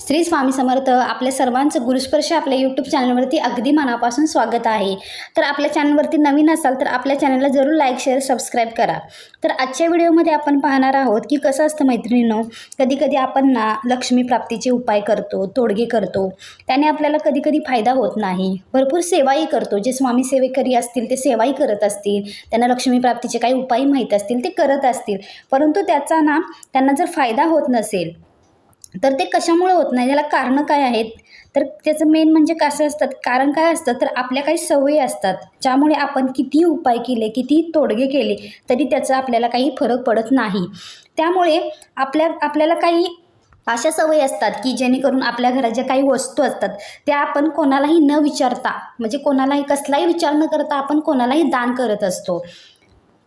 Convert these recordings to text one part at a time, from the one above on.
श्री स्वामी समर्थ. आपल्या सर्वांचं गुरुस्पर्श आपल्या यूट्यूब चॅनलवरती अगदी मनापासून स्वागत आहे. तर आपल्या चॅनलवरती नवीन असाल तर आपल्या चॅनलला जरूर लाईक शेअर सबस्क्राईब करा. तर आजच्या व्हिडिओमध्ये आपण पाहणार आहोत की कसं असतं मैत्रिणींनो, कधी कधी आपण ना लक्ष्मी प्राप्तीचे उपाय करतो, तोडगे करतो, त्याने आपल्याला कधी कधी फायदा होत नाही. भरपूर सेवाही करतो, जे स्वामी सेवेकरी असतील ते सेवाही करत असतील, त्यांना लक्ष्मी प्राप्तीचे काही उपाय माहीत असतील ते करत असतील, परंतु त्याचा ना त्यांना जर फायदा होत नसेल तर ते कशामुळे होत नाही, त्याला कारणं काय आहेत? तर त्याचं मेन म्हणजे कसं असतं, कारण काय असतं तर आपल्या काही सवयी असतात ज्यामुळे आपण कितीही उपाय केले, कितीही तोडगे केले तरी त्याचा आपल्याला काही फरक पडत नाही. त्यामुळे आपल्याला काही अशा सवयी असतात की जेणेकरून आपल्या घरात ज्या काही वस्तू असतात त्या आपण कोणालाही न विचारता, म्हणजे कोणालाही कसलाही विचार न करता आपण कोणालाही दान करत असतो.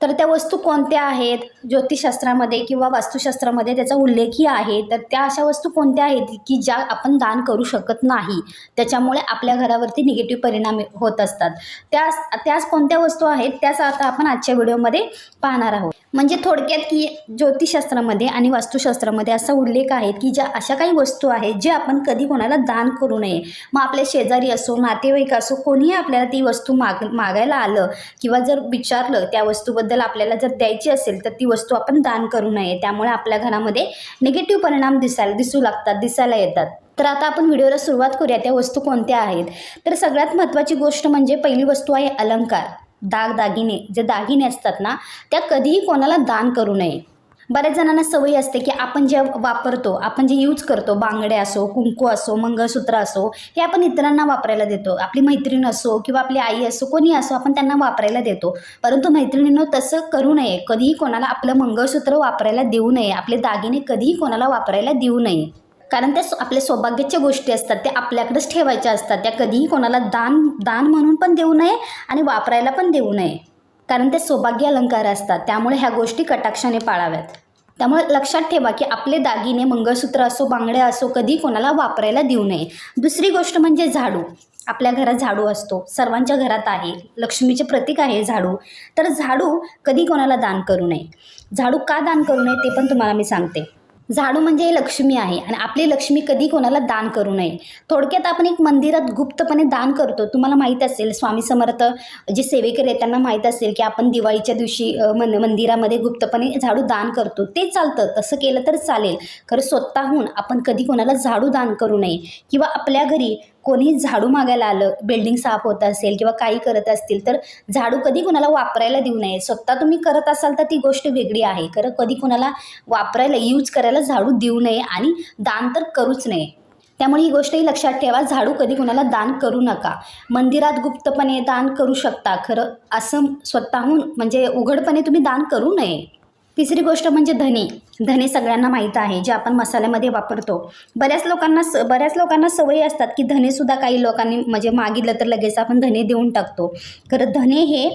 तर त्या वस्तू कोणत्या आहेत? ज्योतिषशास्त्रामध्ये किंवा वास्तुशास्त्रामध्ये त्याचा उल्लेखही आहे. तर त्या अशा वस्तू कोणत्या आहेत की ज्या आपण करू शकत नाही, त्याच्यामुळे आपल्या घरावरती निगेटिव्ह परिणाम होत असतात. त्याच कोणत्या वस्तू आहेत त्याच आता आपण आजच्या व्हिडिओमध्ये पाहणार आहोत. म्हणजे थोडक्यात की ज्योतिषशास्त्रामध्ये आणि वास्तुशास्त्रामध्ये असा उल्लेख आहे की ज्या अशा काही वस्तू आहेत जे आपण कधी कोणाला दान करू नये. मग आपले शेजारी असो, नातेवाईक असो, कोणीही आपल्याला ती वस्तू मागायला आलं किंवा जर विचारलं त्या वस्तूबद्दल आपल्याला जर द्यायची असेल तर ती वस्तू आपण दान करू नये. त्यामुळे आपल्या घरामध्ये निगेटिव्ह परिणाम दिसायला येतात. तर आता आपण व्हिडिओला सुरुवात करूया. त्या वस्तू कोणत्या आहेत? तर सगळ्यात महत्त्वाची गोष्ट म्हणजे पहिली वस्तू आहे अलंकार, दागिने. जे दागिने असतात ना त्या कधीही कोणाला दान करू नये. बऱ्याच जणांना सवय असते की आपण जे वापरतो, आपण जे यूज करतो, बांगड्या असो, कुंकू असो, मंगळसूत्र असो, हे आपण इतरांना वापरायला देतो. आपली मैत्रीण असो किंवा आपली आई असो, कोणी असो, आपण त्यांना वापरायला देतो. परंतु मैत्रिणींनो तसं करू नये. कधीही कोणाला आपलं मंगळसूत्र वापरायला देऊ नये, आपले दागिने कधीही कोणाला वापरायला देऊ नये. कारण त्या आपल्या सौभाग्याच्या गोष्टी असतात, त्या आपल्याकडेच ठेवायच्या असतात. त्या कधीही कोणाला दान म्हणून पण देऊ नये आणि वापरायला पण देऊ नये, कारण ते सौभाग्य अलंकार असतात. त्यामुळे ह्या गोष्टी कटाक्षाने पाळाव्यात. त्यामुळे लक्षात ठेवा की आपले दागिने, मंगळसूत्र असो, बांगड्या असो, कधी कोणाला वापरायला देऊ नये. दुसरी गोष्ट म्हणजे झाडू. आपल्या घरात झाडू असतो, सर्वांच्या घरात आहे, लक्ष्मीचे प्रतीक आहे झाडू. तर झाडू कधी कोणाला दान करू नये. झाडू का दान करू नये ते पण तुम्हाला मी सांगते. झाडू म्हणजे लक्ष्मी आहे आणि आपली लक्ष्मी कधी कोणाला दान करू नये. थोडक्यात आपण एक मंदिरात गुप्तपणे दान करतो. तुम्हाला माहीत असेल, स्वामी समर्थ जे सेवेकरी आहेत त्यांना माहीत असेल की आपण दिवाळीच्या दिवशी मंदिरामध्ये गुप्तपणे झाडू दान करतो. ते चालतं, तसं केलं तर चालेल. खरं स्वतःहून आपण कधी कोणाला झाडू दान करू नये. किंवा आपल्या घरी कोणी झाडू मागायला आलं, बिल्डिंग साफ होत असेल किंवा काही करत असतील तर झाडू कधी कोणाला वापरायला देऊ नये. स्वतः तुम्ही करत असाल तर ती गोष्ट वेगळी आहे, खरं कधी कोणाला वापरायला, यूज करायला झाडू देऊ नये आणि दान तर करूच नये. त्यामुळे ही गोष्टही लक्षात ठेवा, झाडू कधी कोणाला दान करू नका. मंदिरात गुप्तपणे दान करू शकता, खरं असं स्वतःहून म्हणजे उघडपणे तुम्ही दान करू नये. तिसरी गोष्ट म्हणजे धने सगळ्यांना माहीत आहे, जे आपण मसाल्यामध्ये वापरतो. बऱ्याच लोकांना सवयी असतात की धनेसुद्धा काही लोकांनी म्हणजे मागितलं तर लगेच आपण धने देऊन टाकतो. खरं धने हे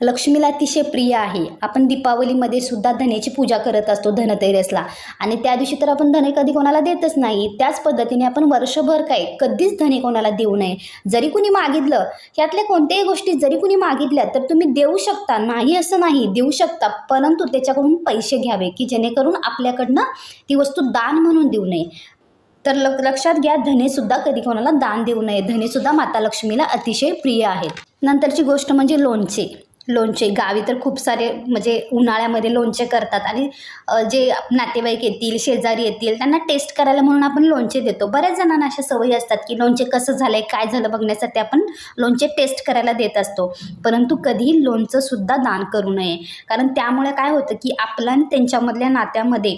लक्ष्मीला अतिशय प्रिय आहे. आपण दीपावलीमध्ये सुद्धा धनेची पूजा करत असतो, धनतेरसला, आणि त्या दिवशी तर आपण धने कधी कोणाला देतच नाही. त्याच पद्धतीने आपण वर्षभर कधीच धने कोणाला देऊ नये. जरी कुणी मागितलं, यातल्या कोणत्याही गोष्टी जरी कुणी मागितल्या तर तुम्ही देऊ शकता, नाही असं नाही, देऊ शकता, परंतु त्याच्याकडून पैसे घ्यावे की जेणेकरून आपल्याकडनं ती वस्तू दान म्हणून देऊ नये. तर लक्षात घ्या, धनेसुद्धा कधी कोणाला दान देऊ नये. धनेसुद्धा माता लक्ष्मीला अतिशय प्रिय आहेत. नंतरची गोष्ट म्हणजे लोणचे. गावी तर खूप सारे म्हणजे उन्हाळ्यामध्ये लोणचे करतात आणि जे नातेवाईक येतील, शेजारी येतील, त्यांना टेस्ट करायला म्हणून आपण लोणचे देतो. बऱ्याच जणांना अशा सवयी असतात की लोणचे कसं झालंय, काय झालं बघण्यासाठी आपण लोणचे टेस्ट करायला देत असतो. परंतु कधीही लोणचंसुद्धा दान करू नये, कारण त्यामुळे काय होतं की आपला आणि त्यांच्यामधल्या नात्यामध्ये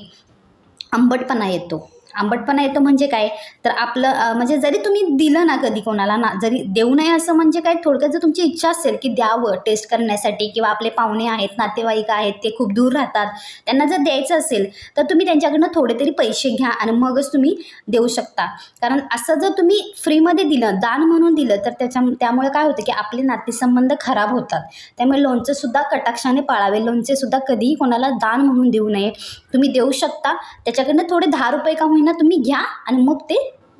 आंबटपणा येतो म्हणजे काय तर आपलं म्हणजे जरी तुम्ही दिलं ना कधी कोणाला ना, जरी देऊ नये असं म्हणजे काय, थोडक्यात जर तुमची इच्छा असेल की द्यावं टेस्ट करण्यासाठी, किंवा आपले पाहुणे आहेत, नातेवाईक आहेत, ते खूप दूर राहतात, त्यांना जर द्यायचं असेल तर तुम्ही त्यांच्याकडनं थोडे तरी पैसे घ्या आणि मगच तुम्ही देऊ शकता. कारण असं जर तुम्ही फ्रीमध्ये दिलं, दान म्हणून दिलं, तर त्यामुळे काय होतं की आपले नातेसंबंध खराब होतात. त्यामुळे लोणचंसुद्धा कटाक्षाने पाळावे. लोणचेसुद्धा कधीही कोणाला दान म्हणून देऊ नये. तुम्ही देऊ शकता, त्याच्याकडनं थोडे 10 रुपये का होईना तुम्ही घ्या आणि मग ते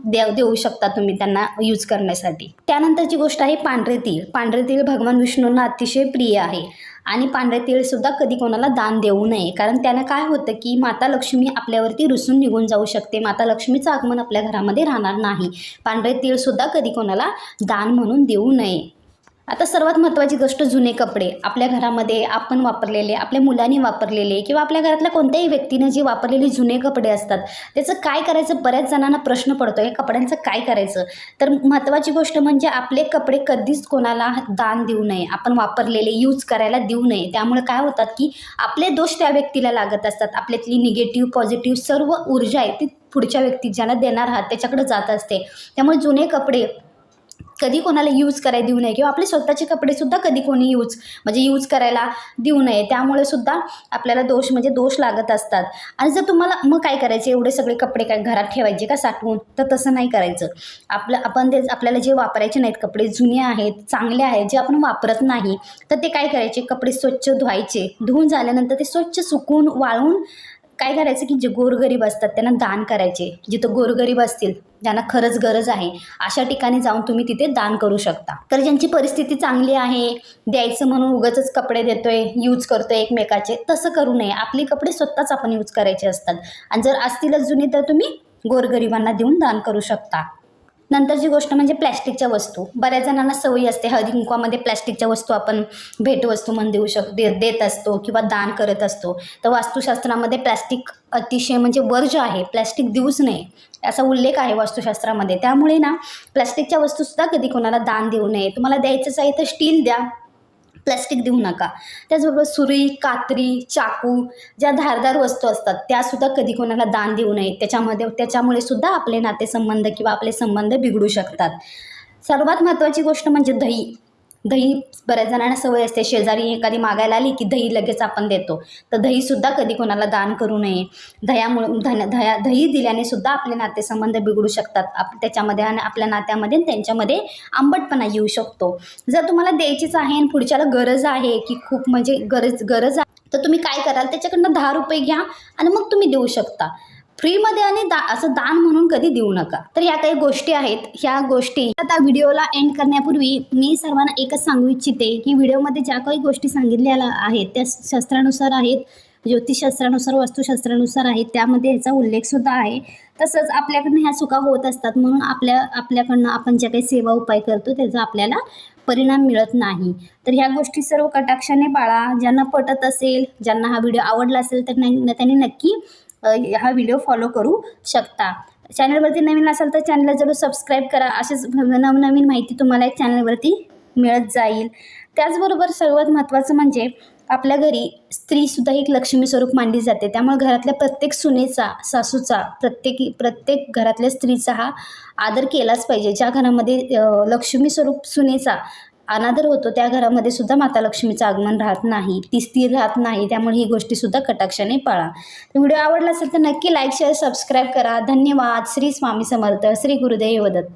देऊ शकता तुम्ही त्यांना यूज करण्यासाठी. त्यानंतरची गोष्ट आहे पांढरे तीळ. पांढरे तीळ भगवान विष्णूंना अतिशय प्रिय आहे आणि पांढरे तीळसुद्धा कधी कोणाला दान देऊ नये, कारण त्यानं काय होतं की माता लक्ष्मी आपल्यावरती रुसून निघून जाऊ शकते, माता लक्ष्मीचं आगमन आपल्या घरामध्ये राहणार नाही. पांढरे तीळसुद्धा कधी कोणाला दान म्हणून देऊ नये. आता सर्वात महत्त्वाची गोष्ट, जुने कपडे. आपल्या घरामध्ये आपण वापरलेले, आपल्या मुलांनी वापरलेले किंवा आपल्या घरातल्या कोणत्याही व्यक्तीने जे वापरलेले जुने कपडे असतात त्याचं काय करायचं, बऱ्याच जणांना प्रश्न पडतो या कपड्यांचं काय करायचं. तर महत्त्वाची गोष्ट म्हणजे आपले कपडे कधीच कोणाला दान देऊ नये, आपण वापरलेले यूज करायला देऊ नये. त्यामुळे काय होतात की आपले दोष त्या व्यक्तीला लागत असतात, आपल्यातली निगेटिव्ह पॉझिटिव्ह सर्व ऊर्जा आहे ती पुढच्या व्यक्ती ज्यांना देणार आहात त्याच्याकडे जात असते. त्यामुळे जुने कपडे कधी कोणाला यूज करायला देऊ नये किंवा आपले स्वतःचे कपडेसुद्धा कधी कोणी यूज करायला देऊ नये. त्यामुळे सुद्धा आपल्याला दोष लागत असतात. आणि जर तुम्हाला मग काय करायचे, एवढे सगळे कपडे काय घरात ठेवायचे का साठवून, तर तसं नाही करायचं. आपल्याला जे वापरायचे नाहीत कपडे, जुने आहेत, चांगले आहेत, जे आपण वापरत नाही, तर ते काय करायचे, कपडे स्वच्छ धुवायचे. धुवून झाल्यानंतर ते स्वच्छ सुकून वाळून काय करायचं की जे गोरगरीब असतात त्यांना दान करायचे. जिथं गोरगरीब असतील, ज्यांना खरंच गरज आहे, अशा ठिकाणी जाऊन तुम्ही तिथे दान करू शकता. तर ज्यांची परिस्थिती चांगली आहे, द्यायचं म्हणून उगाचच कपडे देतोय, यूज करतोय एकमेकाचे, तसं करू नये. आपले कपडे स्वतःच आपण यूज करायचे असतात आणि जर असतीलच जुनी तर तुम्ही गोरगरिबांना देऊन दान करू शकता. नंतरची गोष्ट म्हणजे प्लॅस्टिकच्या वस्तू. बऱ्याच जणांना सवयी असते, हळदी कुंकवामध्ये प्लॅस्टिकच्या वस्तू आपण भेटवस्तू म्हणून देत असतो किंवा दान करत असतो. तर वास्तुशास्त्रामध्ये प्लॅस्टिक अतिशय म्हणजे वर्ज्य आहे, प्लॅस्टिक देऊच नये असा उल्लेख आहे वास्तुशास्त्रामध्ये. त्यामुळे ना प्लॅस्टिकच्या वस्तूसुद्धा कधी कोणाला दान देऊ नये. तुम्हाला द्यायचंच आहे तर स्टील द्या, प्लॅस्टिक देऊ नका. त्याचबरोबर सुरी, कात्री, चाकू, ज्या धारदार वस्तू असतात त्यासुद्धा कधी कोणाला दान देऊ नये. त्याच्यामुळे सुद्धा आपले नातेसंबंध किंवा आपले संबंध बिघडू शकतात. सर्वात महत्त्वाची गोष्ट म्हणजे दही. बऱ्याच जणांना सवय असते, शेजारी एखादी मागायला आली की दही लगेच आपण देतो, तर दहीसुद्धा कधी कोणाला दान करू नये. दही दिल्याने सुद्धा आपले नातेसंबंध बिघडू शकतात. त्याच्यामध्ये आणि आपल्या नात्यामध्ये त्यांच्यामध्ये आंबटपणा येऊ शकतो. जर तुम्हाला द्यायचीच आहे आणि पुढच्याला गरज आहे की खूप म्हणजे गरज आहे, तर तुम्ही काय कराल, त्याच्याकडनं 10 रुपये घ्या आणि मग तुम्ही देऊ शकता फ्रीमध्ये. आणि असं दान म्हणून कधी देऊ नका. तर ह्या काही गोष्टी आहेत, ह्या गोष्टी आता व्हिडिओला एंड करण्यापूर्वी मी सर्वांना एकच सांगू इच्छिते की व्हिडिओमध्ये ज्या काही गोष्टी सांगितलेल्या आहेत त्या शास्त्रानुसार आहेत, ज्योतिषशास्त्रानुसार, वास्तुशास्त्रानुसार आहेत, त्यामध्ये याचा उल्लेखसुद्धा आहे. तसंच आपल्याकडनं ह्या चुका होत असतात म्हणून आपल्याकडनं आपण ज्या काही सेवा उपाय करतो त्याचा आपल्याला परिणाम मिळत नाही. तर ह्या गोष्टी सर्व कटाक्षाने पाळा. ज्यांना पटत असेल, ज्यांना हा व्हिडिओ आवडला असेल तर त्यांनी नक्की हा व्हिडिओ फॉलो करू शकता. चॅनलवरती नवीन असाल तर चॅनलला जरूर सबस्क्राईब करा. असेच नवनवीन माहिती तुम्हाला एक चॅनलवरती मिळत जाईल. त्याचबरोबर सर्वात महत्त्वाचं म्हणजे आपल्या घरी स्त्रीसुद्धा एक लक्ष्मी स्वरूप मानली जाते. त्यामुळे घरातल्या प्रत्येक सुनेचा, सासूचा, प्रत्येक घरातल्या स्त्रीचा हा आदर केलाच पाहिजे. ज्या घरामध्ये लक्ष्मी स्वरूप सुनेचा अनादर होतो त्या घरामध्ये सुद्धा माता लक्ष्मीचं आगमन राहत नाही, ती स्थिर राहत नाही. त्यामुळे ही गोष्टीसुद्धा कटाक्षाने पाळा. व्हिडिओ आवडला असेल तर नक्की लाईक, शेअर, सबस्क्राईब करा. धन्यवाद. श्री स्वामी समर्थ. श्री गुरुदेव दत्त.